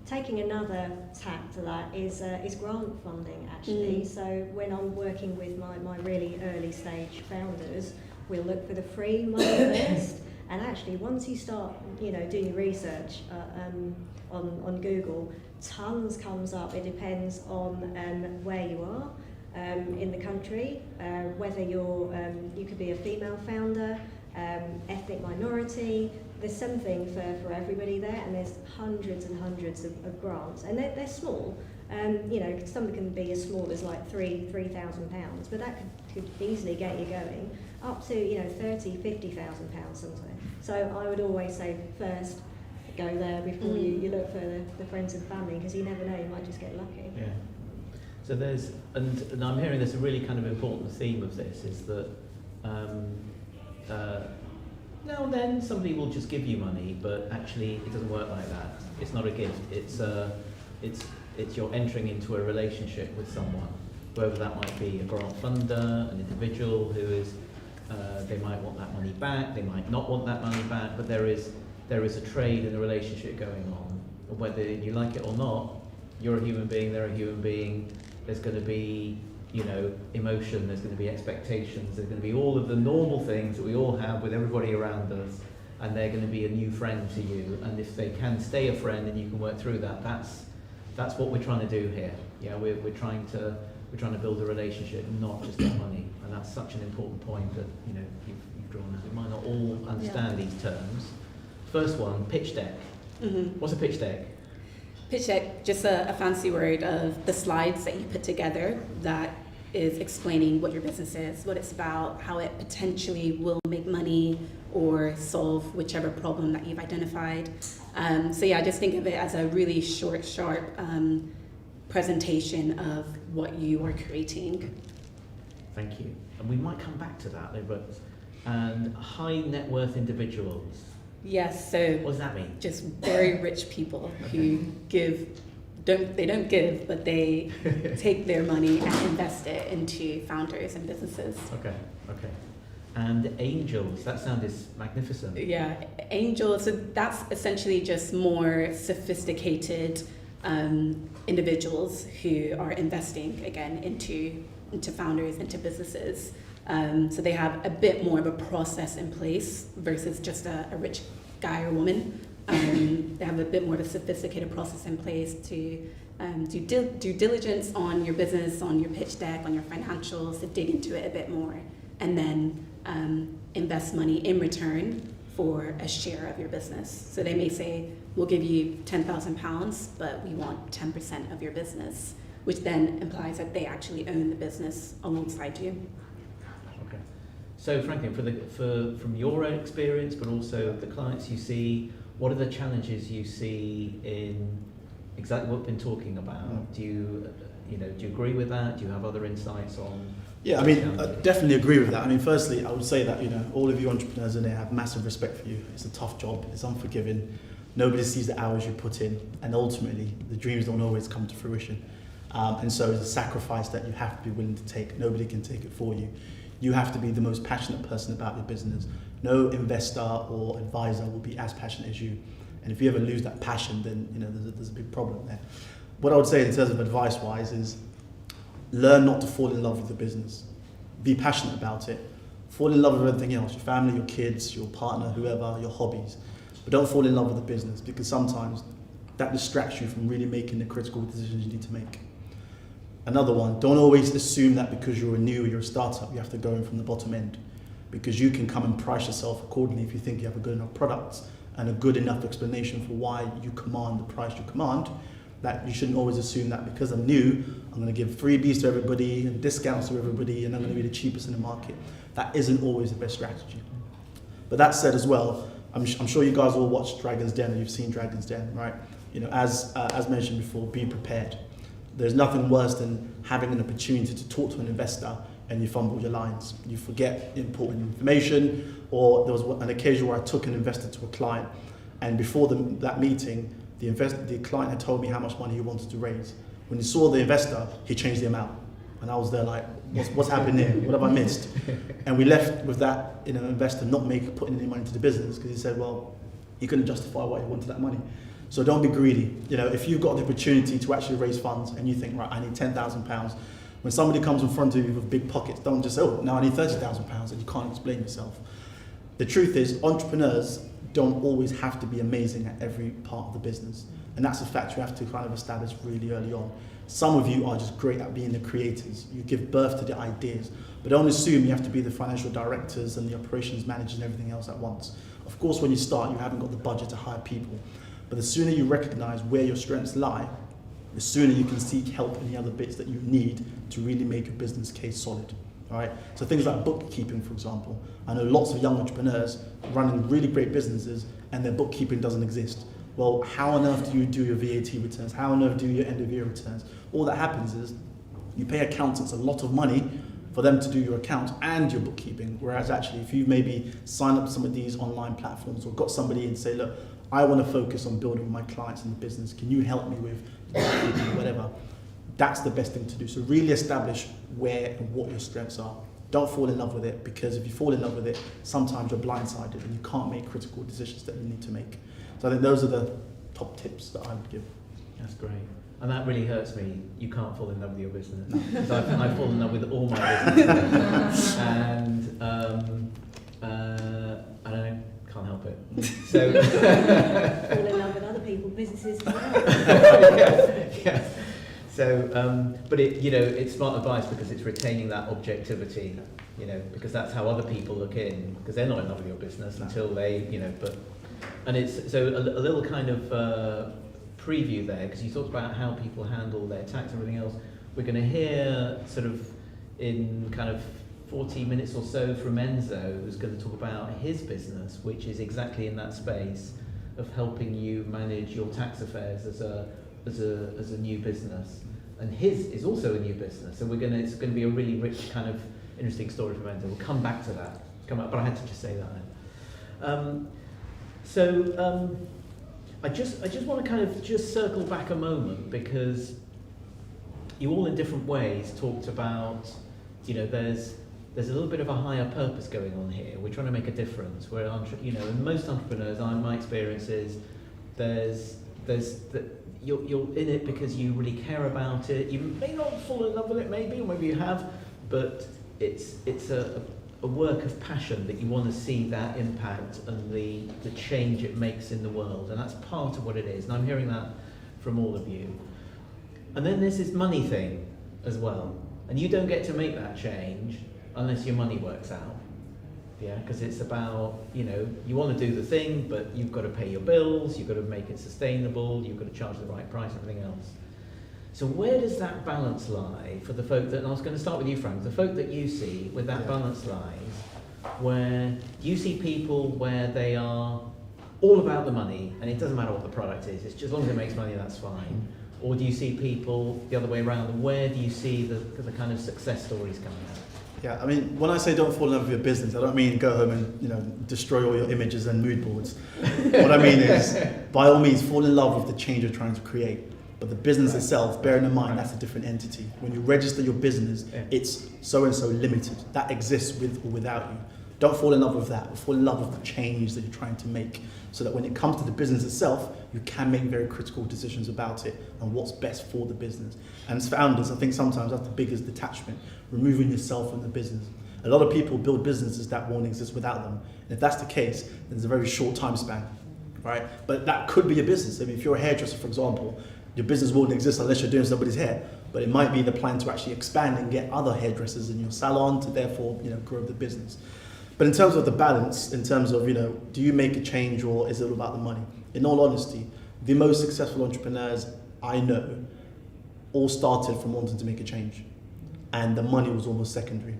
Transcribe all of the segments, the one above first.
Taking another tack to that is grant funding, actually. So when I'm working with my really early stage founders, we'll look for the free money first. And actually, once you start, doing your research on Google, tons comes up. It depends on where you are in the country, whether you could be a female founder, ethnic minority. There's something for everybody there, and there's hundreds and hundreds of grants, and they're small. Some can be as small as like £3,000, but that could easily get you going up to £30,000, £50,000 sometimes. So I would always say first go there before you look for the friends and family, because you never know, you might just get lucky. Yeah. So there's, and I'm hearing there's a really kind of important theme of this, is that now and then somebody will just give you money, but actually it doesn't work like that. It's not a gift. It's you're entering into a relationship with someone, whether that might be a grant funder, an individual who is, they might want that money back, they might not want that money back, but there is a trade and a relationship going on. Whether you like it or not, you're a human being, they're a human being. There's going to be, emotion, there's going to be expectations, there's going to be all of the normal things that we all have with everybody around us, and they're going to be a new friend to you. And if they can stay a friend and you can work through that, that's what we're trying to do here. Yeah, we're trying to build a relationship, not just get money. And that's such an important point that you've drawn. We might not all understand these terms. First one, pitch deck. Mm-hmm. What's a pitch deck? Pitch deck, just a fancy word of the slides that you put together that is explaining what your business is, what it's about, how it potentially will make money or solve whichever problem that you've identified. Just think of it as a really short, sharp presentation of what you are creating. Thank you. And we might come back to that, and high net worth individuals. Yes, so what does that mean? Just very rich people who don't give, but they take their money and invest it into founders and businesses. Okay. And angels, that sounded magnificent. Yeah, angels, so that's essentially just more sophisticated individuals who are investing, again, into founders, into businesses. So they have a bit more of a process in place versus just a rich guy or woman. They have a bit more of a sophisticated process in place to do due diligence on your business, on your pitch deck, on your financials, to dig into it a bit more, and then invest money in return for a share of your business. So they may say, we'll give you £10,000, but we want 10% of your business, which then implies that they actually own the business alongside you. Okay. So Franklin, from your own experience, but also the clients you see, what are the challenges you see in exactly what we've been talking about? Do you agree with that? Do you have other insights on? Yeah, I definitely agree with that. Firstly, I would say that, all of you entrepreneurs in there have massive respect for you. It's a tough job, it's unforgiving. Nobody sees the hours you put in, and ultimately, the dreams don't always come to fruition. And so it's a sacrifice that you have to be willing to take. Nobody can take it for you. You have to be the most passionate person about your business. No investor or advisor will be as passionate as you. And if you ever lose that passion, then there's a big problem there. What I would say in terms of advice-wise is learn not to fall in love with the business. Be passionate about it. Fall in love with everything else, your family, your kids, your partner, whoever, your hobbies. But don't fall in love with the business, because sometimes that distracts you from really making the critical decisions you need to make. Another one, don't always assume that because you're a startup, you have to go in from the bottom end, because you can come and price yourself accordingly if you think you have a good enough product and a good enough explanation for why you command the price you command. That you shouldn't always assume that because I'm new, I'm going to give freebies to everybody and discounts to everybody and I'm going to be the cheapest in the market. That isn't always the best strategy. But that said as well, I'm sure you guys all watched Dragon's Den, and you've seen Dragon's Den, right? As mentioned before, be prepared. There's nothing worse than having an opportunity to talk to an investor and you fumble your lines. You forget important information, or there was an occasion where I took an investor to a client, and before that meeting, the client had told me how much money he wanted to raise. When he saw the investor, he changed the amount. And I was there like, what's happened here? What have I missed? And we left with that investor not putting any money into the business, because he said, well, he couldn't justify why he wanted that money. So don't be greedy. You know, if you've got the opportunity to actually raise funds and you think, right, I need £10,000, when somebody comes in front of you with big pockets, don't just say, oh, now I need £30,000 and you can't explain yourself. The truth is, entrepreneurs don't always have to be amazing at every part of the business. And that's a fact you have to kind of establish really early on. Some of you are just great at being the creators. You give birth to the ideas. But don't assume you have to be the financial directors and the operations managers and everything else at once. Of course, when you start, you haven't got the budget to hire people. But the sooner you recognize where your strengths lie, the sooner you can seek help in the other bits that you need to really make a business case solid. All right? So things like bookkeeping, for example. I know lots of young entrepreneurs running really great businesses and their bookkeeping doesn't exist. Well, how on earth do you do your VAT returns? How on earth do you your end of year returns? All that happens is you pay accountants a lot of money for them to do your accounts and your bookkeeping. Whereas actually, if you maybe sign up to some of these online platforms or got somebody and say, look, I want to focus on building my clients in the business. Can you help me with whatever? That's the best thing to do. So really establish where and what your strengths are. Don't fall in love with it, because if you fall in love with it, sometimes you're blindsided and you can't make critical decisions that you need to make. So I think those are the top tips that I would give. That's great. And that really hurts me. You can't fall in love with your business. Because I fall in love with all my businesses. And I don't know, can't help it. So Fall in love with other people's businesses as well. yeah. So, but it, you know, it's smart advice because it's retaining that objectivity, you know, because that's how other people look in, because they're not in love with your business until they, you know, and it's, so a little kind of preview there, because you talked about how people handle their tax and everything else. We're going to hear sort of in kind of 40 minutes or so from Enzo, who's going to talk about his business, which is exactly in that space of helping you manage your tax affairs as a new business. And his is also a new business, so it's going to be a really rich kind of interesting story from Enzo. We'll come back to that. But I had to just say that. I just want to kind of just circle back a moment, because you all in different ways talked about, you know, there's a little bit of a higher purpose going on here. We're trying to make a difference. Where you know, in most entrepreneurs, my experience is you're in it because you really care about it. You may not fall in love with it, maybe, or maybe you have, but it's a work of passion that you want to see that impact and the change it makes in the world, and that's part of what it is. And I'm hearing that from all of you. And then there's this money thing as well, and you don't get to make that change unless your money works out. Yeah, because it's about, you know, you want to do the thing, but you've got to pay your bills, you've got to make it sustainable, you've got to charge the right price, everything else. So where does that balance lie for the folk that, and I was going to start with you, Frank, the folk that you see where that balance lies, where you see people where they are all about the money, and it doesn't matter what the product is, it's just as long as it makes money, that's fine. Or do you see people the other way around, and where do you see the kind of success stories coming out? Yeah, I mean, when I say don't fall in love with your business, I don't mean go home and, you know, destroy all your images and mood boards. What I mean is, by all means, fall in love with the change you're trying to create. But the business itself, bearing in mind, that's a different entity. When you register your business, it's so-and-so limited. That exists with or without you. Don't fall in love with that, but fall in love with the change that you're trying to make, so that when it comes to the business itself, you can make very critical decisions about it and what's best for the business. And as founders, I think sometimes that's the biggest detachment, removing yourself from the business. A lot of people build businesses that won't exist without them. And if that's the case, then there's a very short time span, right? But that could be a business. I mean, if you're a hairdresser, for example, your business won't exist unless you're doing somebody's hair. But it might be the plan to actually expand and get other hairdressers in your salon to therefore, you know, grow the business. But in terms of the balance, in terms of, you know, do you make a change or is it all about the money? In all honesty, the most successful entrepreneurs I know all started from wanting to make a change. And the money was almost secondary.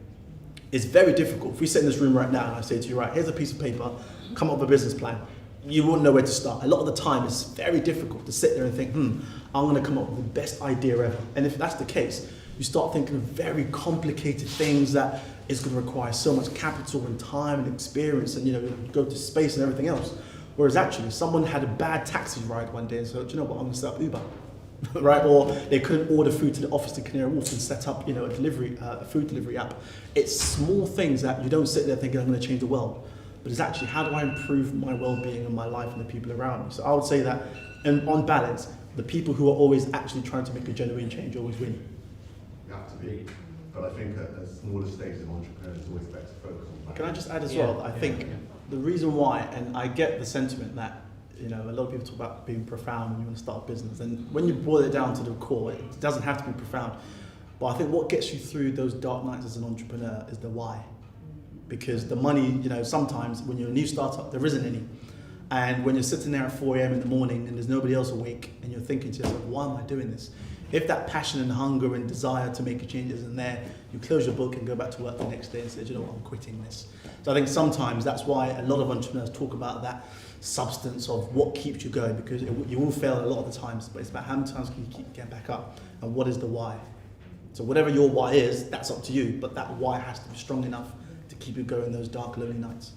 It's very difficult. If we sit in this room right now and I say to you, right, here's a piece of paper, come up with a business plan, you wouldn't know where to start. A lot of the time it's very difficult to sit there and think, I'm going to come up with the best idea ever. And if that's the case, you start thinking of very complicated things that is going to require so much capital and time and experience and, you know, go to space and everything else. Whereas actually someone had a bad taxi ride one day and said, do you know what, I'm going to set up Uber. Right? Or they couldn't order food to the office to Canary Wharf and set up, you know, a food delivery app. It's small things that you don't sit there thinking I'm going to change the world. But it's actually, how do I improve my well-being and my life and the people around me? So I would say that And on balance, the people who are always actually trying to make a genuine change always win. You have to be. But I think at smaller stages of entrepreneurs, it's always better to focus on that. Can I just add as well, that I think the reason why, and I get the sentiment that, you know, a lot of people talk about being profound when you want to start a business, and when you boil it down to the core, it doesn't have to be profound. But I think what gets you through those dark nights as an entrepreneur is the why. Because the money, you know, sometimes when you're a new startup, there isn't any. And when you're sitting there at 4 a.m. in the morning and there's nobody else awake and you're thinking to yourself, why am I doing this? If that passion and hunger and desire to make a change isn't there, you close your book and go back to work the next day and say, you know what, I'm quitting this. So I think sometimes that's why a lot of entrepreneurs talk about that substance of what keeps you going, because you will fail a lot of the times, but it's about how many times can you keep getting back up and what is the why. So whatever your why is, that's up to you, but that why has to be strong enough to keep you going those dark, lonely nights.